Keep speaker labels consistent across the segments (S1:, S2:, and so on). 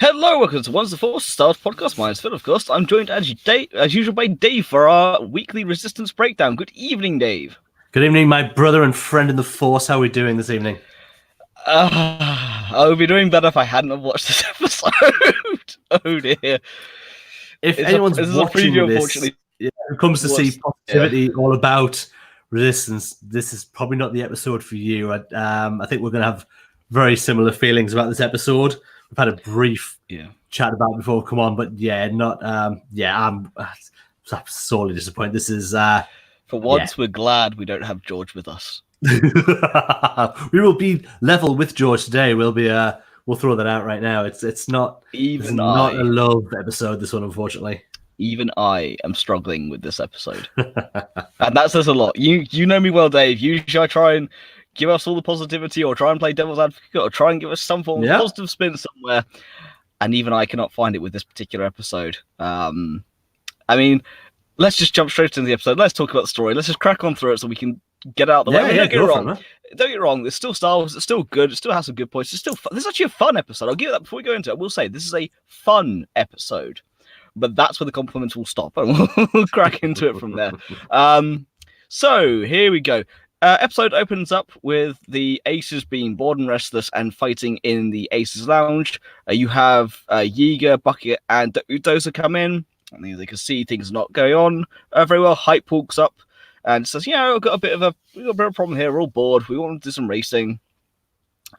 S1: Hello, welcome to Once the Force Stars podcast. My name's Phil, of course. I'm joined as usual by Dave for our weekly resistance breakdown. Good evening, Dave.
S2: Good evening, my brother and friend in the Force. How are we doing this evening?
S1: I would be doing better if I hadn't have watched this episode. Oh dear.
S2: If anyone's watching
S1: preview,
S2: this, who comes to see positivity all about resistance, this is probably not the episode for you. I think we're going to have very similar feelings about this episode. We've had a brief chat about it before. Come on, but I'm sorely disappointed. This is
S1: for once we're glad we don't have George with us.
S2: We will be level with George today. We'll throw that out right now. It's not not a love episode, this one, unfortunately.
S1: Even I am struggling with this episode. And that says a lot. You know me well, Dave. Usually I try and give us all the positivity or try and play devil's advocate or try and give us some form of positive spin somewhere. And even I cannot find it with this particular episode. I mean, let's just jump straight into the episode. Let's talk about the story. Let's just crack on through it so we can get out of the way. Don't get it wrong. It's still Star Wars. It's still good. It still has some good points. It's still fun. This is actually a fun episode. I'll give you that before we go into it. I will say this is a fun episode. But that's where the compliments will stop. And we'll crack into it from there. So here we go. Episode opens up with the Aces being bored and restless and fighting in the Aces Lounge. You have Yeager, Bucket, and Dozer come in. And they can see things not going on very well. Hype walks up and says, we've got a bit of a problem here. We're all bored. We want to do some racing.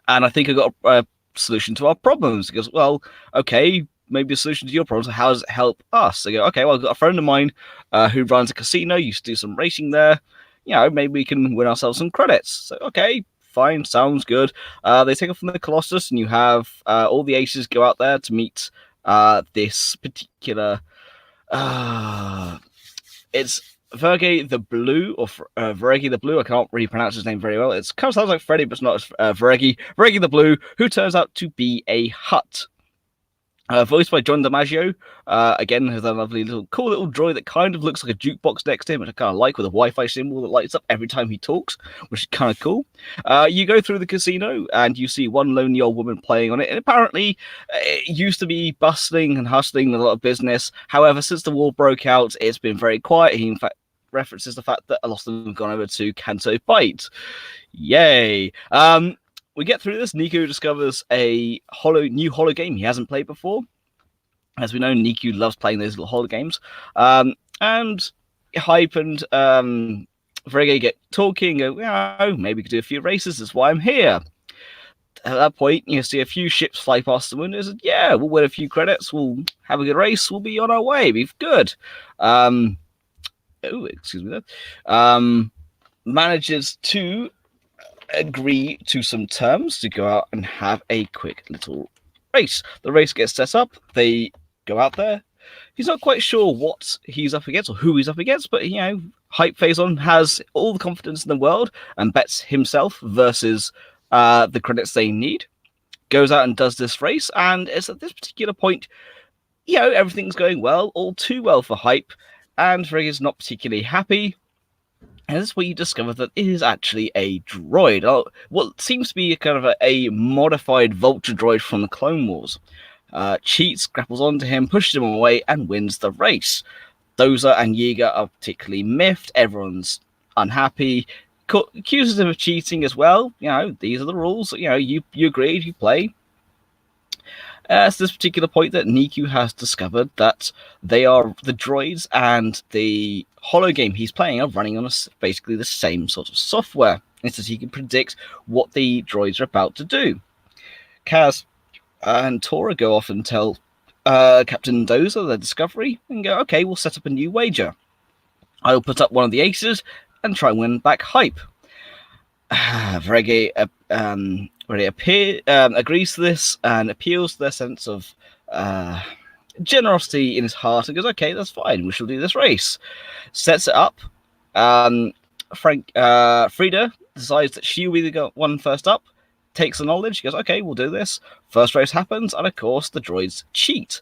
S1: And I think I got a solution to our problems. He goes, well, okay, maybe a solution to your problems. How does it help us? I go, okay, well, I've got a friend of mine who runs a casino. Used to do some racing there. Maybe we can win ourselves some credits. So, okay, fine, sounds good. They take off from the Colossus, and you have all the Aces go out there to meet this particular... it's Verge the Blue, or Verge the Blue. I can't really pronounce his name very well. It kind of sounds like Freddy, but it's not Verge the Blue, who turns out to be a Hutt. Voiced by John DiMaggio. Again, has a lovely cool little droid that kind of looks like a jukebox next to him, which I kind of like, with a Wi-Fi symbol that lights up every time he talks, which is kind of cool. You go through the casino and you see one lonely old woman playing on it, and apparently it used to be bustling and hustling with a lot of business. However, since the war broke out, it's been very quiet. He, in fact, references the fact that a lot of them have gone over to Canto Bight. Yay! We get through this. Niku discovers a new holo game he hasn't played before. As we know, Niku loves playing those little holo games. And Hype and Verge get talking. Go, maybe we could do a few races. That's why I'm here. At that point, you see a few ships fly past the windows. And, we'll win a few credits. We'll have a good race. We'll be on our way. Be good. Excuse me. Manages to agree to some terms to go out and have a quick little race. The race gets set up. They go out there. He's not quite sure what he's up against or who he's up against, but Hype Phazon has all the confidence in the world and bets himself versus the credits they need. Goes out and does this race, and it's at this particular point, everything's going well, all too well for Hype, and Frigg is not particularly happy. And this is where you discover that it is actually a droid. What seems to be kind of a modified Vulture droid from the Clone Wars. Cheats, grapples onto him, pushes him away, and wins the race. Dozer and Yeager are particularly miffed. Everyone's unhappy. Accuses him of cheating as well. These are the rules. You agreed, you play. It's this particular point that Niku has discovered that the droids and the holo game he's playing are running on basically the same sort of software. It's that he can predict what the droids are about to do. Kaz and Tora go off and tell Captain Dozer their discovery and go, okay, we'll set up a new wager. I will put up one of the Aces and try and win back Hype. Verge agrees to this and appeals to their sense of generosity in his heart and goes, okay, that's fine, we shall do this race. Sets it up. Frida decides that she will be the one first up, takes the knowledge, she goes, okay, we'll do this. First race happens, and of course the droids cheat.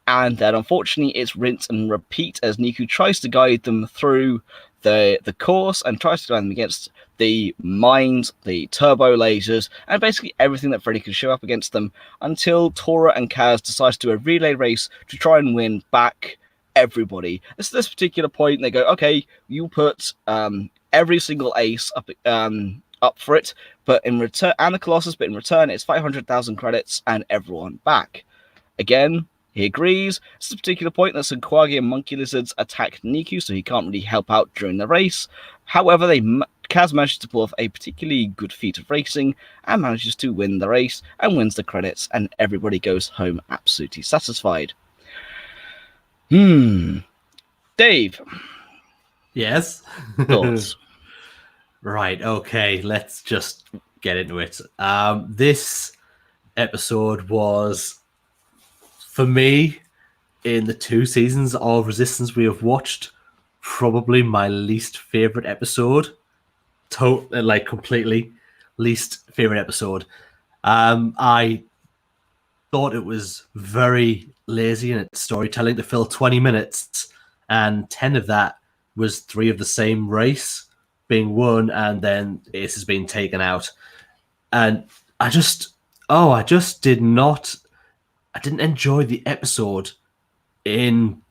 S1: And then unfortunately it's rinse and repeat as Niku tries to guide them through the course and tries to guide them against the mines, the turbo lasers, and basically everything that Freddy could show up against them until Tora and Kaz decide to do a relay race to try and win back everybody. At this particular point, they go, okay, you put every single ace up for it, but in return, and the Colossus, but in return, it's 500,000 credits and everyone back. Again, he agrees. It's a particular point that Sanquagi and Monkey Lizards attack Niku, so he can't really help out during the race. However, Kaz manages to pull off a particularly good feat of racing and manages to win the race and wins the credits, and everybody goes home absolutely satisfied. Dave.
S2: Yes.
S1: Thoughts?
S2: Right. Okay. Let's just get into it. This episode was, for me, in the 2 seasons of Resistance we have watched, probably my least favorite episode. Completely least favorite episode. I thought it was very lazy in its storytelling to fill 20 minutes, and 10 of that was 3 of the same race being won, and then Ace has been taken out. And I didn't enjoy the episode in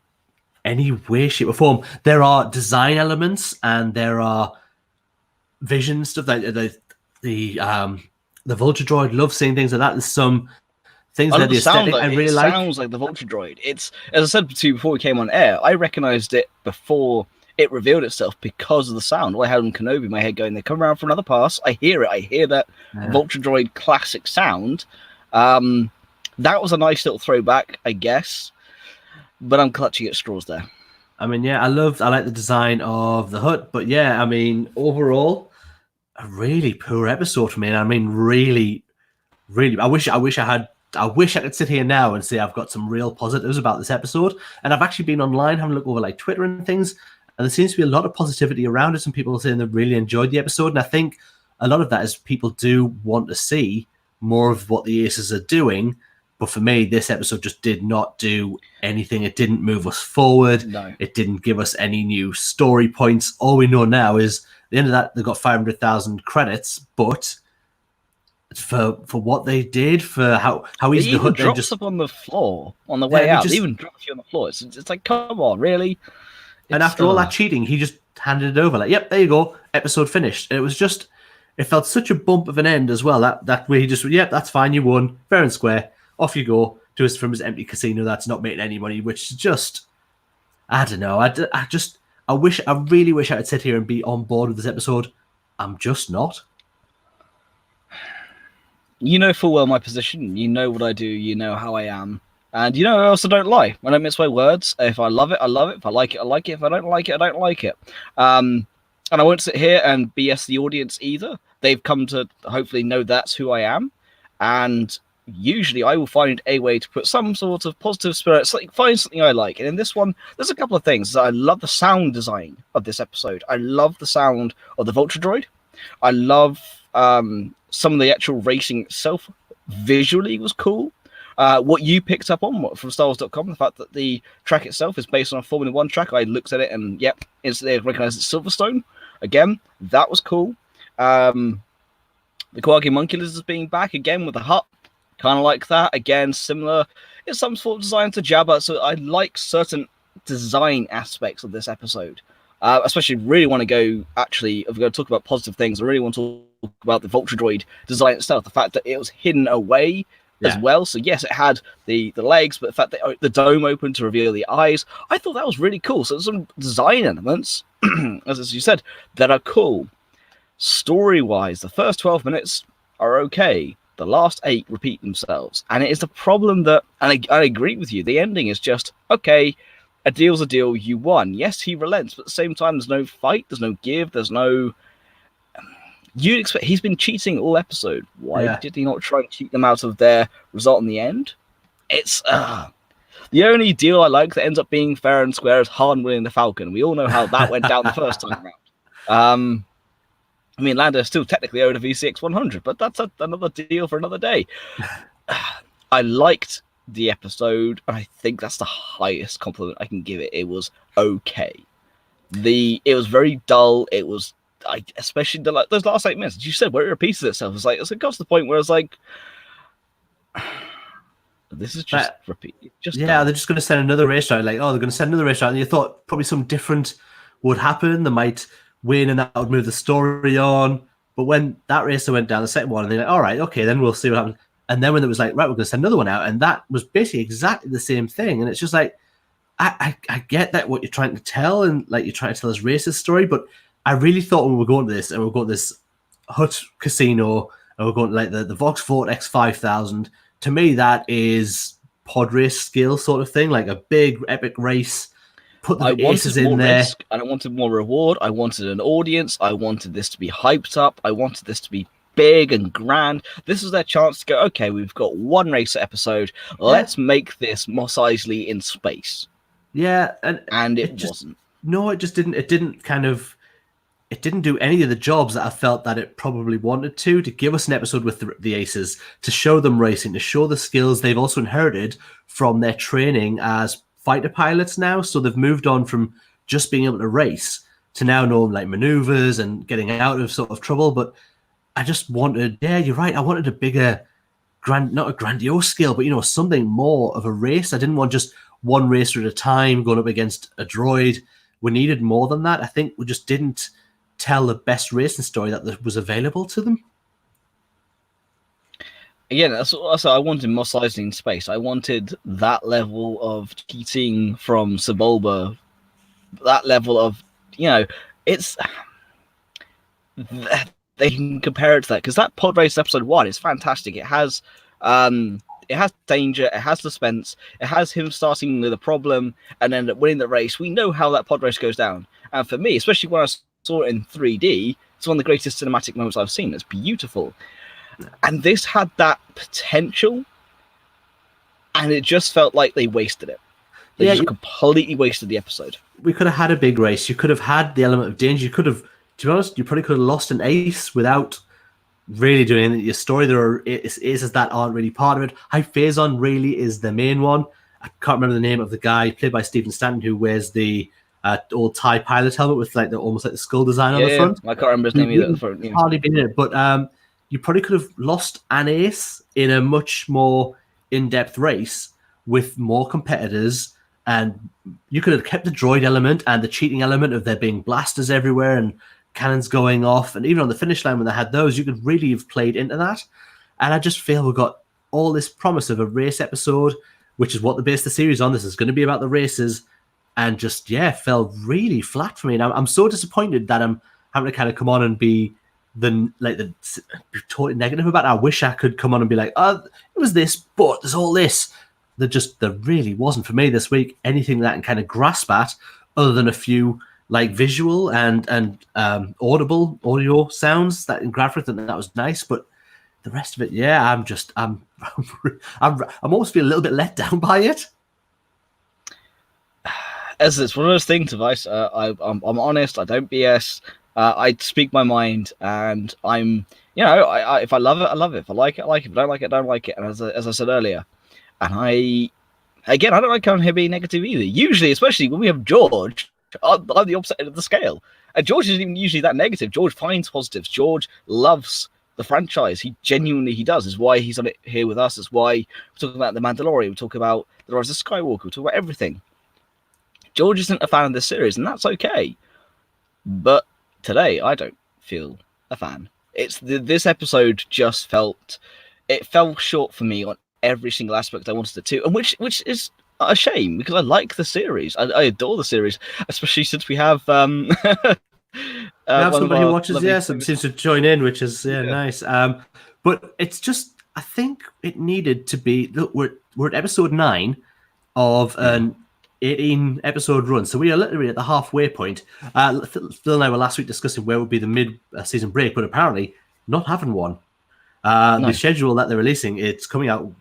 S2: any way, shape, or form. There are design elements and there are vision stuff. The Vulture Droid loves seeing things like that. There's some things that the aesthetic I really like.
S1: It sounds like the Vulture Droid. It's, as I said to you before we came on air, I recognized it before it revealed itself because of the sound. I had on Kenobi in my head going, they come around for another pass. I hear it. I hear that Vulture Droid classic sound. That was a nice little throwback, I guess. But I'm clutching at straws there.
S2: I mean, yeah, I like the design of the hut, but yeah, I mean, overall, a really poor episode for me. And I mean, really, really, I wish I could sit here now and say I've got some real positives about this episode. And I've actually been online having a look over like Twitter and things, and there seems to be a lot of positivity around it. Some people are saying they really enjoyed the episode, and I think a lot of that is people do want to see more of what the Aces are doing. But for me, this episode just did not do anything. It didn't move us forward.
S1: No.
S2: It didn't give us any new story points. All we know now is at the end of that, they got 500,000 credits, but for what they did, for how easy the hood
S1: drops up on the floor on the way out. It even drops you on the floor. It's like, come on, really?
S2: And after all that cheating, he just handed it over. Like, yep, there you go. Episode finished. And it was just, it felt such a bump of an end as well. That way he just, yep, that's fine. You won. Fair and square. Off you go from his empty casino that's not making any money, which is just, I don't know. I really wish I could sit here and be on board with this episode. I'm just not.
S1: You know full well my position. You know what I do. You know how I am. And you know I also don't lie. I don't mince my words. If I love it, I love it. If I like it, I like it. If I don't like it, I don't like it. And I won't sit here and BS the audience either. They've come to hopefully know that's who I am. And usually I will find a way to put some sort of positive spirit, find something I like. And in this one, there's a couple of things. I love the sound design of this episode. I love the sound of the Vulture Droid. I love some of the actual racing itself. Visually was cool. What you picked up on from StarWars.com, the fact that the track itself is based on a Formula 1 track. I looked at it and, yep, instantly recognized it's Silverstone. Again, that was cool. The Quaggy Monkey Lizards being back again with the hut. Kind of like that. Again, similar. It's some sort of design to Jabba. So I like certain design aspects of this episode. Especially really want to go, actually, if we're going to talk about positive things, I really want to talk about the Vulture Droid design itself. The fact that it was hidden away as well. So yes, it had the legs, but the fact that the dome opened to reveal the eyes, I thought that was really cool. So there's some design elements, as you said, that are cool. Story-wise, the first 12 minutes are okay. The last 8 repeat themselves. And it is the problem that, and I agree with you, the ending is just, okay, a deal's a deal, you won. Yes, he relents, but at the same time, there's no fight, there's no give, there's no... You'd expect, he's been cheating all episode. Why did he not try and cheat them out of their result in the end? It's, the only deal I like that ends up being fair and square is Han winning the Falcon. We all know how that went down the first time around. I mean, Lando still technically owed a VCX 100, but that's another deal for another day. I liked the episode, and I think that's the highest compliment I can give it. It was okay. It was very dull. It was especially those last 8 minutes, as you said, where it repeated itself. It's got to the point where it's like, this is just repeat.
S2: They're just going to send another race round. Like, oh, they're going to send another race round. And you thought probably something different would happen. They might win, and that would move the story on. But when that racer went down, the second one, and they're like, all right, okay, then we'll see what happens. And then when it was like, right, we're going to send another one out, and that was basically exactly the same thing. And it's just like, I get that what you're trying to tell, and like you're trying to tell this racist story, but I really thought when we were going to this, and we're going to this hut casino, and we're going to like the Voxx Vortex 5000. To me, that is pod race skill sort of thing, like a big epic race. Put the aces in there.
S1: Risk. I wanted more reward. I wanted an audience. I wanted this to be hyped up. I wanted this to be big and grand. This was their chance to go, okay, we've got one racer episode. Let's make this Mos Eisley in space.
S2: Yeah,
S1: and it wasn't.
S2: No, it just didn't. It didn't do any of the jobs that I felt that it probably wanted to give us an episode with the aces, to show them racing, to show the skills they've also inherited from their training as fighter pilots now. So they've moved on from just being able to race to now knowing like maneuvers and getting out of sort of trouble. But I just wanted, you're right, I wanted a bigger, not a grandiose scale, but something more of a race. I didn't want just one racer at a time going up against a droid. We needed more than that. I think we just didn't tell the best racing story that was available to them.
S1: Again, that's I wanted Mos Eisley in space. I wanted that level of cheating from Sebulba. That level of, it's they can compare it to that, because that pod race episode 1 is fantastic. It has danger, it has suspense, it has him starting with a problem and then winning the race. We know how that pod race goes down, and for me, especially when I saw it in 3D, it's one of the greatest cinematic moments I've seen. It's beautiful. And this had that potential, and it just felt like they wasted it. They just completely wasted the episode.
S2: We could have had a big race. You could have had the element of danger. You could have, to be honest, you probably could have lost an ace without really doing anything. Your story, there are aces that aren't really part of it. High Phazon really is the main one. I can't remember the name of the guy played by Stephen Stanton who wears the old TIE pilot helmet with like almost like the skull design on the front.
S1: I can't remember his name either.
S2: Hardly been in it, but you probably could have lost an ace in a much more in-depth race with more competitors, and you could have kept the droid element and the cheating element of there being blasters everywhere and cannons going off, and even on the finish line when they had those, you could really have played into that. And I just feel we've got all this promise of a race episode, which is what they base the series on. This is going to be about the races, and just fell really flat for me. And I'm so disappointed that I'm having to kind of come on and be totally negative about it. I wish I could come on and be like, oh, it was this, but there's all this. There really wasn't for me this week anything that I can kind of grasp at, other than a few like visual and audible audio sounds that in graphics, and that was nice. But the rest of it, I'm almost feel a little bit let down by it.
S1: As it's one of those things, Vice. I'm honest. I don't BS. I speak my mind, and I'm, if I love it, I love it. If I like it, I like it. If I don't like it, I don't like it. And as I said earlier, and I don't like coming here being negative either. Usually, especially when we have George, I'm the opposite end of the scale. And George isn't even usually that negative. George finds positives. George loves the franchise. He genuinely does. Is why he's on it here with us. Is why we're talking about The Mandalorian. We talk about The Rise of Skywalker. We talk about everything. George isn't a fan of this series, and that's okay. But today, I don't feel a fan. This episode just fell short for me on every single aspect I wanted it to, and which is a shame, because I like the series. I adore the series, especially since we have
S2: we have somebody who watches, seems to join in, which is nice. But it's just, I think it needed to be. Look, we're at episode 9 of an 18 episode run, so we are literally at the halfway point. Phil and I were last week discussing where would be the mid-season break, but apparently not having one. The schedule that they're releasing, it's coming out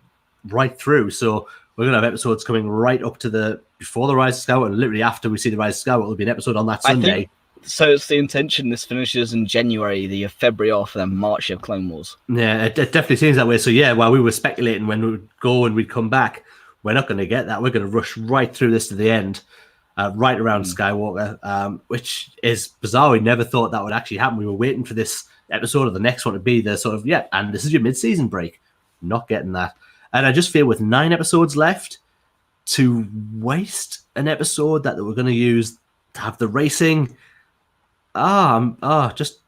S2: right through, so we're going to have episodes coming right up to before the Rise of Skywalker, and literally after we see the Rise of Skywalker, there'll be an episode on that Sunday.
S1: So it's the intention this finishes in January, the February off, and then March of Clone Wars.
S2: Yeah, it definitely seems that way. So while we were speculating when we would go and we'd come back, we're not going to get that. We're going to rush right through this to the end. right around Skywalker, which is bizarre. We never thought that would actually happen. We were waiting for this episode or the next one to be the sort of, and this is your mid-season break. Not getting that. And I just feel with 9 episodes left, to waste an episode that we're going to use to have the racing, just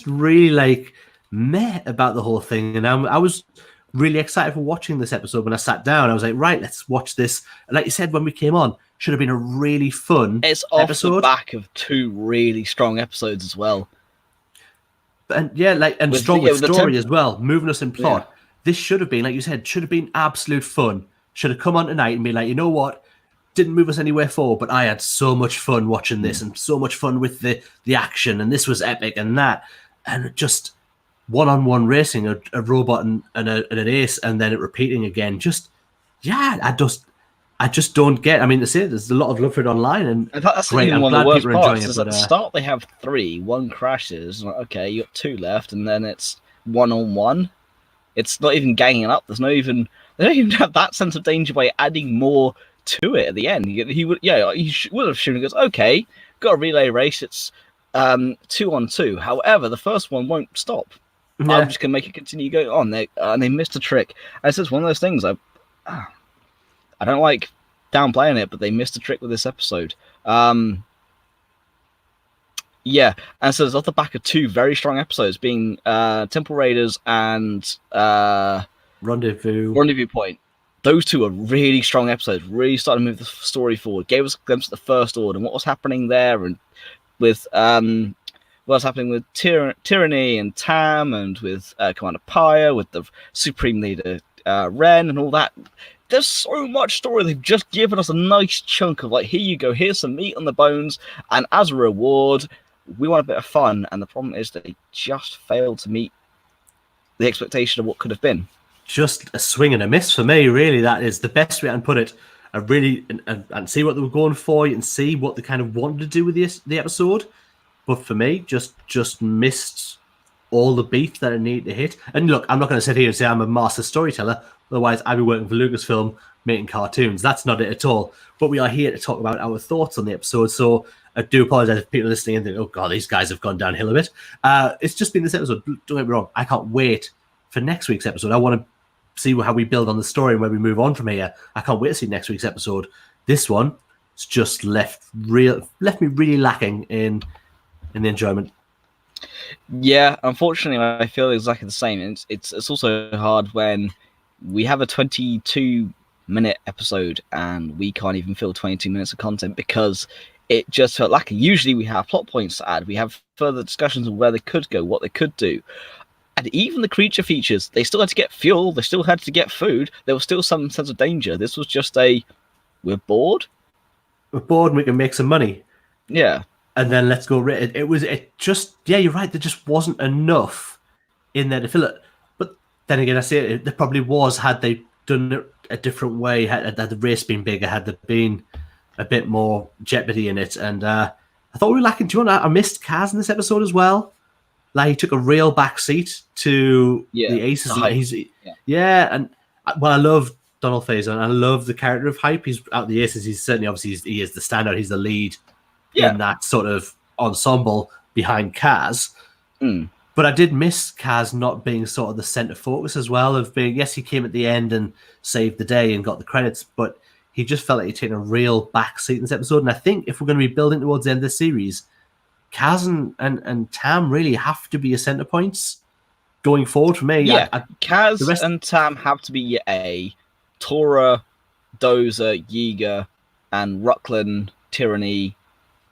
S2: really like meh about the whole thing. And I was really excited for watching this episode. When I sat down, I was like, right, let's watch this. And like you said, when we came on, should have been a really fun episode.
S1: Off the back of 2 really strong episodes as well.
S2: And strong with story as well, moving us in plot. This should have been, like you said, should have been absolute fun. Should have come on tonight and be like, you know what? Didn't move us anywhere forward, but I had so much fun watching this and so much fun with the action, and this was epic and that. And just one-on-one racing, a robot and an ace, and then it repeating again. I just don't get. I mean, to say there's a lot of love for it online, and
S1: in fact, that's
S2: great.
S1: even
S2: I'm
S1: one
S2: glad
S1: of the worst
S2: people are enjoying
S1: parts.
S2: it.
S1: At the start, they have 3. 1 crashes. Okay, you got 2 left, and then it's 1-on-1. It's not even ganging up. They don't even have that sense of danger by adding more to it at the end. He would have shown. He goes, okay, got a relay race. It's 2-on-2. However, the first one won't stop. Yeah. I'm just gonna make it continue going on. And they missed a trick. And it's just one of those things. I don't like downplaying it, but they missed a trick with this episode. Yeah, and so it's off the back of 2 very strong episodes, being Temple Raiders and
S2: Rendezvous
S1: Point. Those 2 are really strong episodes, really started to move the story forward, gave us a glimpse of the First Order and what was happening there, and with what's happening with Tyranny and Tam, and with Commander Pyre, with the Supreme Leader Ren, and all that. There's so much story. They've just given us a nice chunk of, like, here you go, here's some meat on the bones, and as a reward, we want a bit of fun. And the problem is that they just failed to meet the expectation of what could have been.
S2: Just a swing and a miss for me, really. That is the best way I can put it. I really and see what they were going for. You can see what they kind of wanted to do with the episode. But for me, just missed all the beat that it needed to hit. And look, I'm not going to sit here and say I'm a master storyteller. Otherwise, I'd be working for Lucasfilm making cartoons. That's not it at all. But we are here to talk about our thoughts on the episode. So I do apologize if people are listening and think, oh, God, these guys have gone downhill a bit. It's just been this episode. Don't get me wrong. I can't wait for next week's episode. I want to see how we build on the story and where we move on from here. I can't wait to see next week's episode. This one has just left me really lacking in the enjoyment.
S1: Yeah, unfortunately, I feel exactly the same. It's also hard when we have a 22-minute episode and we can't even fill 22 minutes of content because it just felt lacking. Usually we have plot points to add. We have further discussions of where they could go, what they could do. And even the creature features, they still had to get fuel. They still had to get food. There was still some sense of danger. This was just we're bored.
S2: We're bored and we can make some money.
S1: Yeah.
S2: And then let's go. You're right. There just wasn't enough in there to fill it. But then again, I say it, there probably was, had they done it a different way, had the race been bigger, had there been a bit more jeopardy in it. And I thought we were lacking. Do you know, I missed Kaz in this episode as well. Like, he took a real back seat to the Aces. And I love Donald Faison, and I love the character of Hype. He's out the Aces. He's certainly, obviously, he is the standout. He's the lead in that sort of ensemble behind Kaz. But I did miss Kaz not being sort of the center focus as well, of being, yes, he came at the end and saved the day and got the credits, but he just felt like he'd taken a real back seat in this episode. And I think if we're going to be building towards the end of the series, Kaz and Tam really have to be a center points going forward for me.
S1: Yeah, Kaz and Tam have to be your A. Tora, Dozer, Yeager, and Rucklan, Tyranny,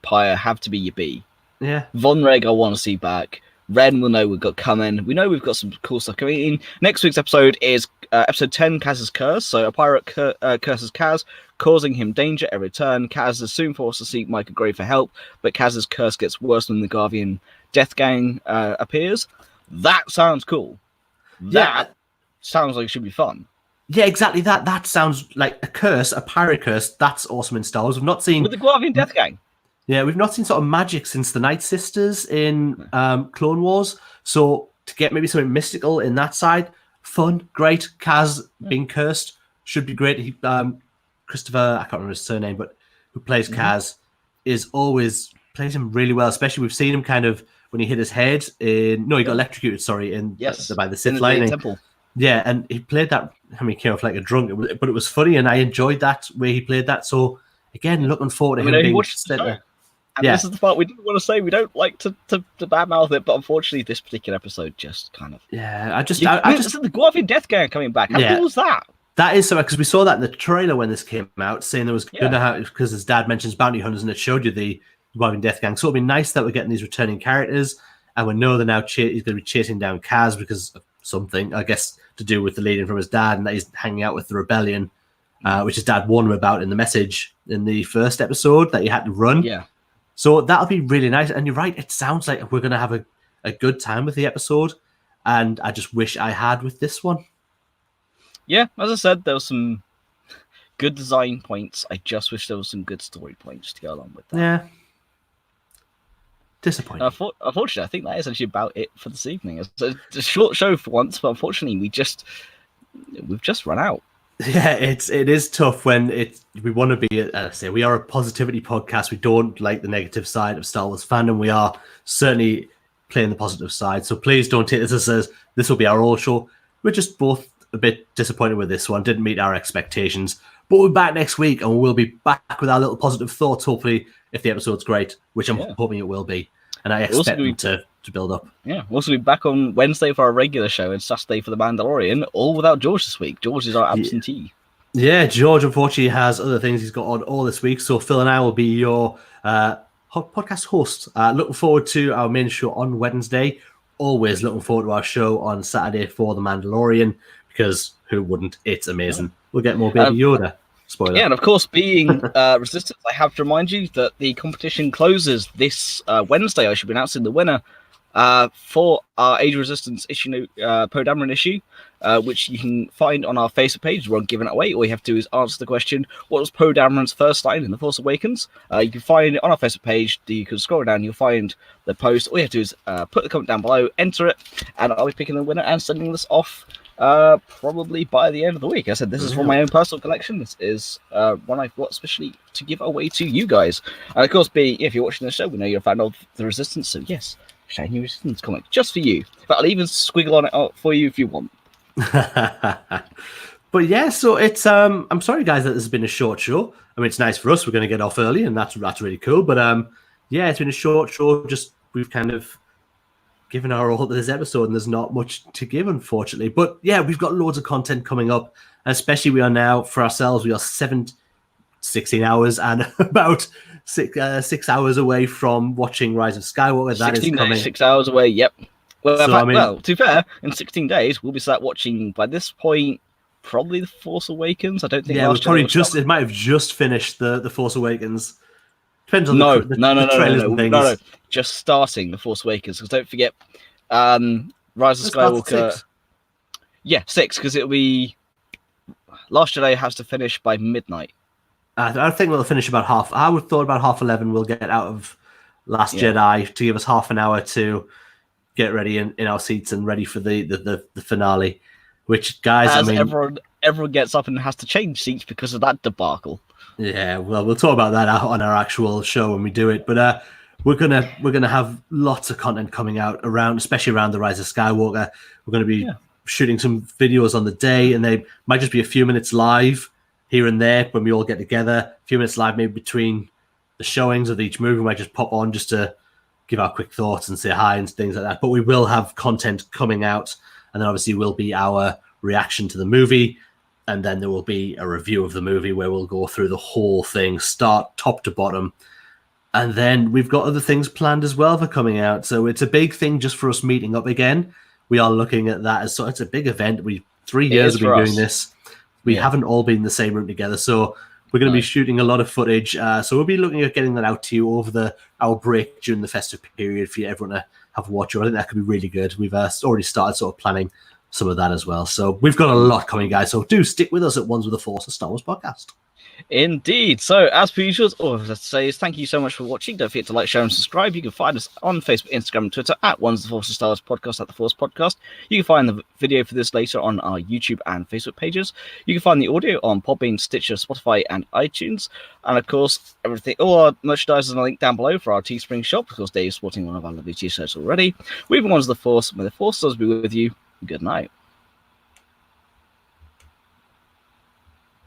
S1: Pyre have to be your B.
S2: Yeah. Von
S1: Reg I want to see back. Ren will know we've got coming. We know we've got some cool stuff coming in. Next week's episode is episode 10, Kaz's Curse. So a pirate curses Kaz, causing him danger every turn. Kaz is soon forced to seek Micah Gray for help, but Kaz's curse gets worse when the Garvian Death Gang appears. That sounds cool. That sounds like it should be fun.
S2: Yeah, exactly that. That sounds like a curse, a pirate curse. That's awesome in Star Wars. We've not seen...
S1: With the Garvian Death Gang.
S2: Yeah, we've not seen sort of magic since the Night Sisters in Clone Wars. So to get maybe something mystical in that side, fun, great. Kaz being cursed should be great. Christopher, I can't remember his surname, but who plays Kaz, is always plays him really well. Especially we've seen him kind of when he hit his head in. No, he got electrocuted. Sorry, by the Sith lightning.
S1: Temple.
S2: Yeah, and he played that. I mean, he came off like a drunk, but it was funny, and I enjoyed that way he played that. So again, looking forward to him being
S1: there. And this is the part we didn't want to say. We don't like to badmouth it, but unfortunately, this particular episode just kind of.
S2: Yeah, I just
S1: the Guavian Death Gang coming back. How cool was that?
S2: That is so because we saw that in the trailer when this came out, saying there was going to have because his dad mentions bounty hunters, and it showed you the Guavian Death Gang. So it'll be nice that we're getting these returning characters, and we know that now he's going to be chasing down Kaz because of something, I guess, to do with the leading from his dad, and that he's hanging out with the rebellion, which his dad warned him about in the message in the first episode that he had to run.
S1: Yeah. So
S2: that'll be really nice. And you're right, it sounds like we're going to have a good time with the episode. And I just wish I had with this one.
S1: Yeah, as I said, there was some good design points. I just wish there was some good story points to go along with that.
S2: Yeah. Disappointing.
S1: Unfortunately, I think that is actually about it for this evening. It's a short show for once, but unfortunately, we've just run out.
S2: Yeah, it is tough when we want to be. As I say, we are a positivity podcast. We don't like the negative side of Star Wars fandom. We are certainly playing the positive side. So please don't take this as this will be our all show. We're just both a bit disappointed with this one. Didn't meet our expectations. But we're back next week, and we'll be back with our little positive thoughts. Hopefully, if the episode's great, which I'm hoping it will be, and I expect them to build up.
S1: Yeah, we'll also be back on Wednesday for our regular show and Saturday for The Mandalorian, all without George this week. George is our absentee.
S2: Yeah, George unfortunately has other things he's got on all this week, so Phil and I will be your podcast hosts. Looking forward to our main show on Wednesday. Always looking forward to our show on Saturday for The Mandalorian, because who wouldn't? It's amazing. We'll get more Baby Yoda. Spoiler.
S1: Yeah, and of course, being Resistance, I have to remind you that the competition closes this Wednesday. I should be announcing the winner for our Age of Resistance issue, Poe Dameron issue, which you can find on our Facebook page. We're giving it away. All you have to do is answer the question, what was Poe Dameron's first line in The Force Awakens? You can find it on our Facebook page. You can scroll down, you'll find the post. All you have to do is put the comment down below, enter it, and I'll be picking the winner and sending this off probably by the end of the week. I said this is for my own personal collection. This is one I've got especially to give away to you guys. And of course, if you're watching the show, we know you're a fan of the Resistance, so yes, shiny Resistance comic just for you. But I'll even squiggle on it out for you if you want.
S2: But yeah, so it's I'm sorry guys that this has been a short show. I mean, it's nice for us, we're going to get off early, and that's really cool. But yeah, it's been a short show. Just we've kind of given our all to this episode, and there's not much to give, unfortunately. But yeah, we've got loads of content coming up, and especially we are now, for ourselves, we are 16 hours and about 6 hours away from watching Rise of Skywalker. That is coming.
S1: 6 hours away, yep. Well, so, well, to be fair, in 16 days, we'll be start watching, by this point, probably The Force Awakens. I don't think...
S2: Yeah, it might have just finished the Force Awakens. Depends on the trailers and things. No,
S1: just starting The Force Awakens, because don't forget, Rise of Skywalker. Yeah, 6, because it'll be Last Jedi has to finish by midnight.
S2: I think we'll finish about half. I would thought about 11:30 we'll get out of Last Jedi to give us half an hour to get ready in our seats and ready for the finale. Which, guys,
S1: I mean, everyone gets up and has to change seats because of that debacle.
S2: Yeah, well, we'll talk about that on our actual show when we do it. But we're gonna have lots of content coming out especially around the Rise of Skywalker. We're gonna be shooting some videos on the day, and they might just be a few minutes live here and there when we all get together. A few minutes live, maybe between the showings of each movie. We might just pop on just to give our quick thoughts and say hi and things like that. But we will have content coming out, and then obviously will be our reaction to the movie. And then there will be a review of the movie where we'll go through the whole thing, start top to bottom. And then we've got other things planned as well for coming out. So it's a big thing just for us meeting up again. We are looking at that as it's a big event. 3 years have been doing this. We haven't all been in the same room together. So we're going to be shooting a lot of footage. So we'll be looking at getting that out to you over our break during the festive period for everyone to have a watch. I think that could be really good. We've already started sort of planning some of that as well. So we've got a lot coming, guys. So do stick with us at Ones with the Force, a Star Wars podcast.
S1: Indeed. So, as per usual, all I have to say is thank you so much for watching. Don't forget to like, share, and subscribe. You can find us on Facebook, Instagram, and Twitter at One's the Force of Stars Podcast, at the Force Podcast. You can find the video for this later on our YouTube and Facebook pages. You can find the audio on Podbean, Stitcher, Spotify, and iTunes. And of course, all our merchandise is on a link down below for our Teespring shop, because Dave's sporting one of our lovely t-shirts already. We've been One's the Force. May the Force does be with you. Good night.